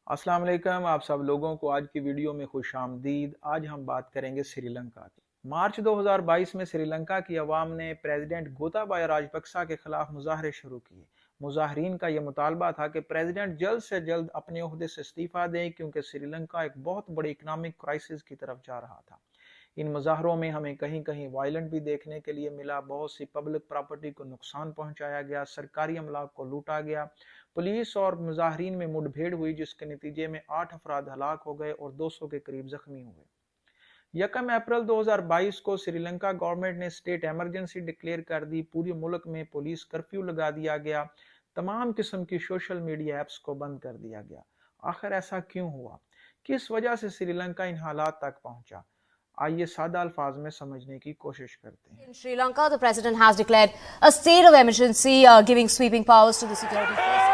अस्सलाम वालेकुम। आप सब लोगों को आज की वीडियो में खुश आमदीद। आज हम बात करेंगे श्रीलंका की। मार्च 2022 में श्रीलंका की अवाम ने प्रेसिडेंट गोताबाया राजपक्सा के खिलाफ मुजाहरे शुरू किए। मुजाहरीन का यह मुतालबा था कि प्रेसिडेंट जल्द से जल्द अपने ओहदे से इस्तीफा दें क्योंकि श्रीलंका एक बहुत बड़ी इकनॉमिक क्राइसिस की तरफ जा रहा था। इन मुजाहरों में हमें कहीं कहीं वायलेंट भी देखने के लिए मिला। बहुत सी पब्लिक प्रॉपर्टी को नुकसान पहुंचाया गया, सरकारी अमलाक को लूटा गया, पुलिस और मुजाहरीन में मुठभेड़ हुई जिसके नतीजे में 8 अफराद हलाक हो गए और 200 के करीब जख्मी हुए। 1 अप्रैल 2022 को श्रीलंका गवर्नमेंट ने स्टेट इमरजेंसी डिक्लेयर कर दी। पूरे मुल्क में पुलिस कर्फ्यू लगा दिया गया। तमाम किस्म की सोशल मीडिया ऐप्स को बंद कर दिया गया। आखिर ऐसा क्यों हुआ? किस वजह से श्रीलंका इन हालात तक पहुंचा? आइए सादा अल्फाज में समझने की कोशिश करते हैं। In Sri Lanka, the president has declared a state of emergency, giving sweeping powers to the security forces.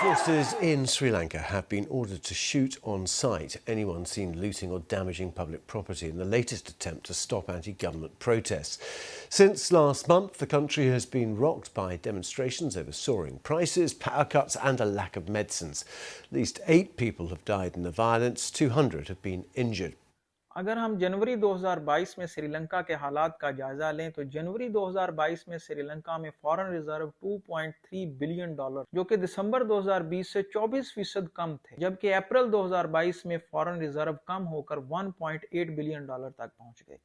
Forces in Sri Lanka have been ordered to shoot on sight anyone seen looting or damaging public property in the latest attempt to stop anti-government protests. Since last month, the country has been rocked by demonstrations over soaring prices, power cuts and a lack of medicines. At least 8 people have died in the violence, 200 have been injured. अगर हम जनवरी 2022 में श्रीलंका के हालात का जायजा लें तो जनवरी 2022 में श्रीलंका में फॉरेन रिजर्व 2.3 बिलियन डॉलर, जो कि दिसंबर 2020 से 24% कम थे, जबकि अप्रैल 2022 में फॉरेन रिजर्व कम होकर 1.8 बिलियन डॉलर तक पहुंच गए।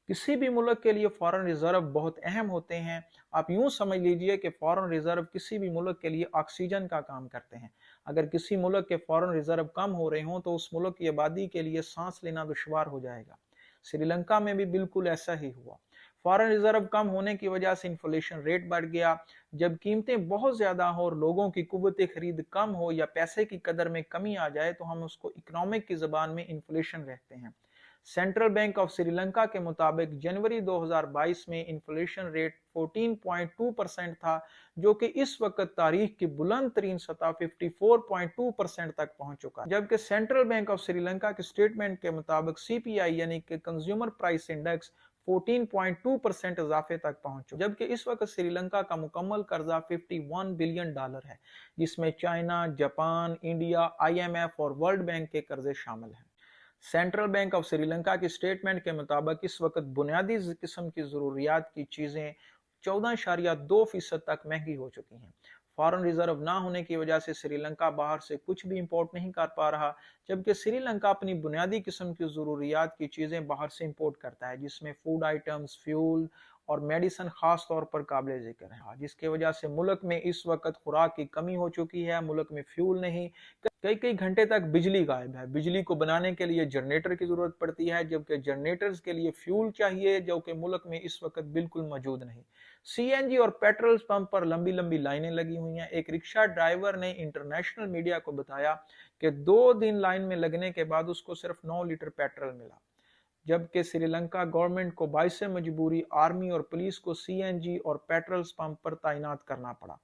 किसी भी मुल्क के लिए फॉरेन रिजर्व बहुत अहम होते हैं। आप यूं समझ लीजिए कि फॉरेन रिजर्व किसी भी मुल्क के लिए ऑक्सीजन का काम करते हैं। अगर किसी मुल्क के फॉरेन रिजर्व कम हो रहे हों तो उस मुल्क की आबादी के लिए सांस लेना दुश्वार हो जाएगा। श्रीलंका में भी बिल्कुल ऐसा ही हुआ। फॉरेन रिजर्व कम होने की वजह से इन्फ्लेशन रेट बढ़ गया। जब कीमतें बहुत ज्यादा हो और लोगों की कुव्वत खरीद कम हो या पैसे की कदर में कमी आ जाए तो हम उसको इकोनॉमिक की जबान में इन्फ्लेशन कहते हैं। सेंट्रल बैंक ऑफ श्रीलंका के मुताबिक जनवरी 2022 में इन्फ्लेशन रेट 14.2% था, जो कि इस वक्त तारीख की बुलंद तरीन सतह 54.2% तक पहुंच चुका है। जबकि सेंट्रल बैंक ऑफ श्रीलंका के स्टेटमेंट के मुताबिक सीपीआई यानी कि कंज्यूमर प्राइस इंडेक्स 14.2% इजाफे तक पहुंच चुका, जबकि इस वक्त श्रीलंका का मुकम्मल कर्जा 51 बिलियन डॉलर है, जिसमें चाइना, जापान, इंडिया, आईएमएफ और वर्ल्ड बैंक के कर्जे शामिल हैं। सेंट्रल बैंक ऑफ श्रीलंका की स्टेटमेंट के मुताबिक इस वक्त बुनियादी किस्म की जरूरियात की चीजें 14.2% तक महंगी हो चुकी हैं। फॉरेन रिजर्व ना होने की वजह से श्रीलंका बाहर से कुछ भी इंपोर्ट नहीं कर पा रहा, जबकि श्रीलंका अपनी बुनियादी किस्म की जरूरियात की चीजें बाहर से इंपोर्ट करता है, जिसमें फूड आइटम्स, फ्यूल और मेडिसिन खास तौर पर काबिल जिक्र है, जिसकी वजह से मुल्क में इस वक्त खुराक की कमी हो चुकी है। मुल्क में फ्यूल नहीं, कई कई घंटे तक बिजली गायब है। बिजली को बनाने के लिए जनरेटर की जरूरत पड़ती है, जबकि जनरेटर्स के लिए फ्यूल चाहिए, जो कि मुल्क में इस वक्त बिल्कुल मौजूद नहीं। सीएनजी और पेट्रोल पंप पर लंबी लंबी लाइनें लगी हुई हैं। एक रिक्शा ड्राइवर ने इंटरनेशनल मीडिया को बताया कि 2 दिन लाइन में लगने के बाद उसको सिर्फ 9 लीटर पेट्रोल मिला, जबकि श्रीलंका गवर्नमेंट को बाइस मजबूरी आर्मी और पुलिस को सीएनजी और पेट्रोल पंप पर तैनात करना पड़ा।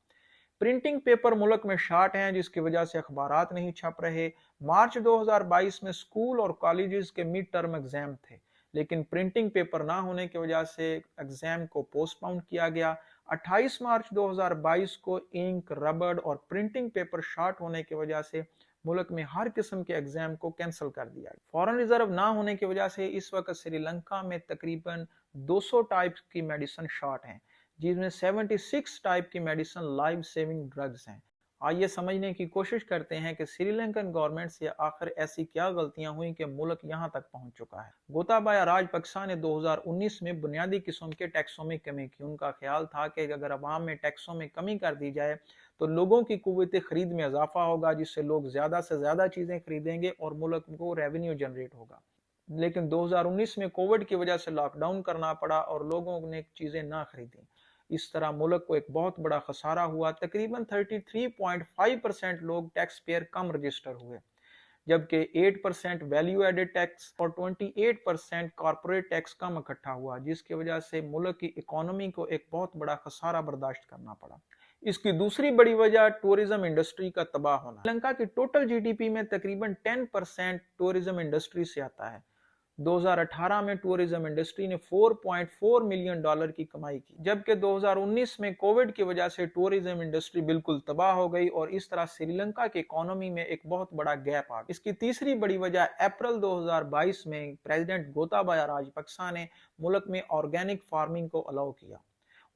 प्रिंटिंग पेपर मुल्क में शार्ट हैं, जिसकी वजह से अखबारात नहीं छप रहे। मार्च 2022 में स्कूल और कॉलेजेस के मिड टर्म एग्जाम थे, लेकिन प्रिंटिंग पेपर ना होने की वजह से एग्जाम को पोस्टपोन किया गया। 28 मार्च 2022 को इंक, रबड़ और प्रिंटिंग पेपर शार्ट होने की वजह से मुल्क में हर किस्म के एग्जाम को कैंसिल कर दिया। फॉरेन रिजर्व ना होने की वजह से इस वक्त श्रीलंका में तकरीबन 200 टाइप की मेडिसिन शॉर्ट हैं, जिसमें 76 टाइप की मेडिसिन लाइफ सेविंग ड्रग्स हैं। आइए समझने की कोशिश करते हैं कि श्रीलंकन गवर्नमेंट से आखिर ऐसी क्या गलतियां हुई कि मुल्क यहां तक पहुंच चुका है। गोताबाया राजपक्सा ने 2019 में बुनियादी किस्म के टैक्सों में कमी की। उनका ख्याल था कि अगर अवाम में टैक्सों में कमी कर दी जाए तो लोगों की कुव्वत खरीद में इजाफा होगा, जिससे लोग ज्यादा से ज्यादा चीजें खरीदेंगे और मुल्क को रेवेन्यू जनरेट होगा। लेकिन 2019 में कोविड की वजह से लॉकडाउन करना पड़ा और लोगों ने चीजें ना खरीदी। इस तरह मुल्क को एक बहुत बड़ा खसारा हुआ। तकरीबन 33.5% लोग टैक्स पेयर कम रजिस्टर हुए, जबकि 8% वैल्यू एडेड टैक्स और 28% कॉर्पोरेट टैक्स कम इकट्ठा हुआ, जिसकी वजह से मुल्क की इकोनॉमी को एक बहुत बड़ा खसारा बर्दाश्त करना पड़ा। इसकी दूसरी बड़ी वजह टूरिज्म इंडस्ट्री का तबाह होना। श्रीलंका की टोटल जीडीपी में तकरीबन 10% टूरिज्म इंडस्ट्री से आता है। 2018 में टूरिज्म इंडस्ट्री ने $4.4 मिलियन की कमाई की, जबकि 2019 में कोविड की वजह से टूरिज्म इंडस्ट्री बिल्कुल तबाह हो गई और इस तरह श्रीलंका की इकोनॉमी में एक बहुत बड़ा गैप आ गया। इसकी तीसरी बड़ी वजह अप्रैल 2022 में प्रेसिडेंट गोताबाया राजपक्सा ने मुल्क में ऑर्गेनिक फार्मिंग को अलाउ किया।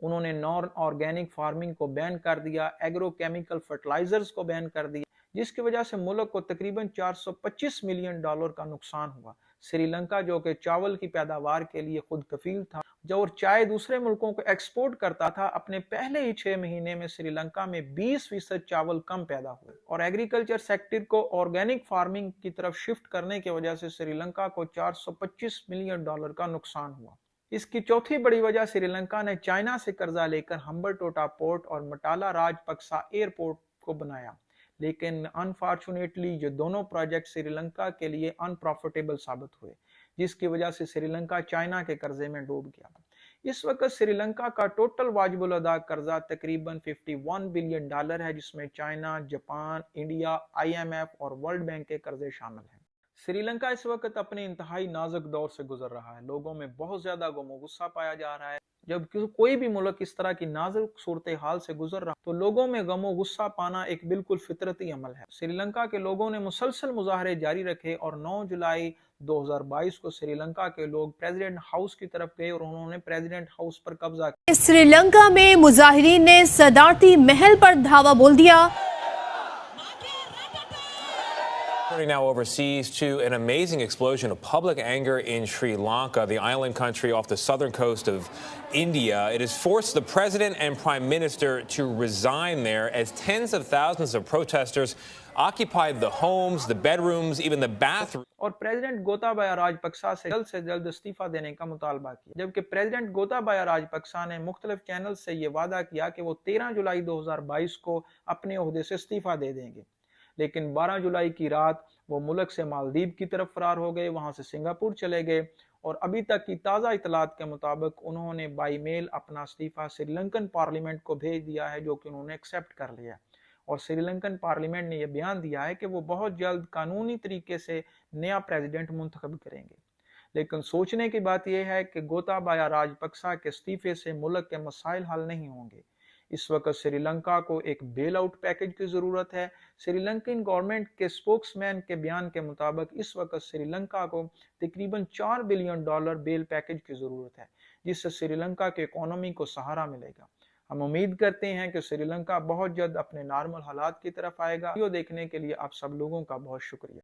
उन्होंने नॉन ऑर्गेनिक फार्मिंग को बैन कर दिया, एग्रोकेमिकल फर्टिलाइजर्स को बैन कर दिया, जिसकी वजह से मुल्क को तकरीबन $425 मिलियन का नुकसान हुआ। श्रीलंका जो कि चावल की पैदावार के लिए खुद कफील था जो और चाय दूसरे मुल्कों को एक्सपोर्ट करता था, अपने पहले ही 6 महीने में श्रीलंका में 20% चावल कम पैदा हुए और एग्रीकल्चर सेक्टर को ऑर्गेनिक फार्मिंग की तरफ शिफ्ट करने की वजह से श्रीलंका को $425 मिलियन का नुकसान हुआ। इसकी चौथी बड़ी वजह श्रीलंका ने चाइना से कर्जा लेकर हम्बरटोटा पोर्ट और मटाला राजपक्सा एयरपोर्ट को बनाया, लेकिन अनफॉर्चुनेटली ये दोनों प्रोजेक्ट श्रीलंका के लिए अनप्रॉफिटेबल साबित हुए, जिसकी वजह से श्रीलंका चाइना के कर्जे में डूब गया। इस वक्त श्रीलंका का टोटल वाजिबुल अदा कर्जा तकरीबन $51 बिलियन है, जिसमें चाइना, जापान, इंडिया, IMF और वर्ल्ड बैंक के कर्जे शामिल हैं। श्रीलंका इस वक्त अपने इंतहाई नाजुक दौर से गुजर रहा है। लोगों में बहुत ज्यादा गम और गुस्सा पाया जा रहा है। जब कोई भी मुल्क इस तरह की नाजुक सूरत हाल से गुजर रहा तो लोगों में गम और गुस्सा पाना एक बिल्कुल फितरती अमल है। श्रीलंका के लोगों ने मुसलसल मुजाहरे जारी रखे और 9 जुलाई 2022 को श्रीलंका के लोग प्रेसिडेंट हाउस की तरफ गए और उन्होंने प्रेसिडेंट हाउस पर कब्जा किया। श्रीलंका में मुजाहिरीन ने सदारती महल पर धावा बोल दिया। Turning now overseas to an amazing explosion of public anger in Sri Lanka, the island country off the southern coast of India. It has forced the president and prime minister to resign there as tens of thousands of protesters occupied the homes, the bedrooms, even the bathrooms. और president Gotabaya Rajapaksa से जल्द इस्तीफा देने का मुतालबा किया, जबकि president Gotabaya Rajapaksa ने मुख्तलिफ चैनल से ये वादा किया कि वो 13 जुलाई 2022 को अपने ओहदे से इस्तीफा दे देंगे, लेकिन 12 जुलाई की रात वो मुल्क से मालदीव की तरफ फरार हो गए, वहां से सिंगापुर चले गए और अभी तक की ताज़ा इतलात के मुताबिक उन्होंने बाई मेल अपना इस्तीफा श्रीलंकन पार्लियामेंट को भेज दिया है, जो कि उन्होंने एक्सेप्ट कर लिया और श्रीलंकन पार्लियामेंट ने यह बयान दिया है कि वो बहुत जल्द कानूनी तरीके से नया प्रेसिडेंट मुंतखब करेंगे। लेकिन सोचने की बात यह है कि गोताबाया राजपक्सा के इस्तीफे से मुल्क के मसाइल हल नहीं होंगे। इस वक्त श्रीलंका को एक बेल आउट पैकेज की जरूरत है। श्रीलंकन गवर्नमेंट के स्पोक्समैन के बयान के मुताबिक इस वक्त श्रीलंका को तकरीबन $4 बिलियन बेल पैकेज की जरूरत है, जिससे श्रीलंका की इकोनॉमी को सहारा मिलेगा। हम उम्मीद करते हैं कि श्रीलंका बहुत जल्द अपने नॉर्मल हालात की तरफ आएगा। वीडियो देखने के लिए आप सब लोगों का बहुत शुक्रिया।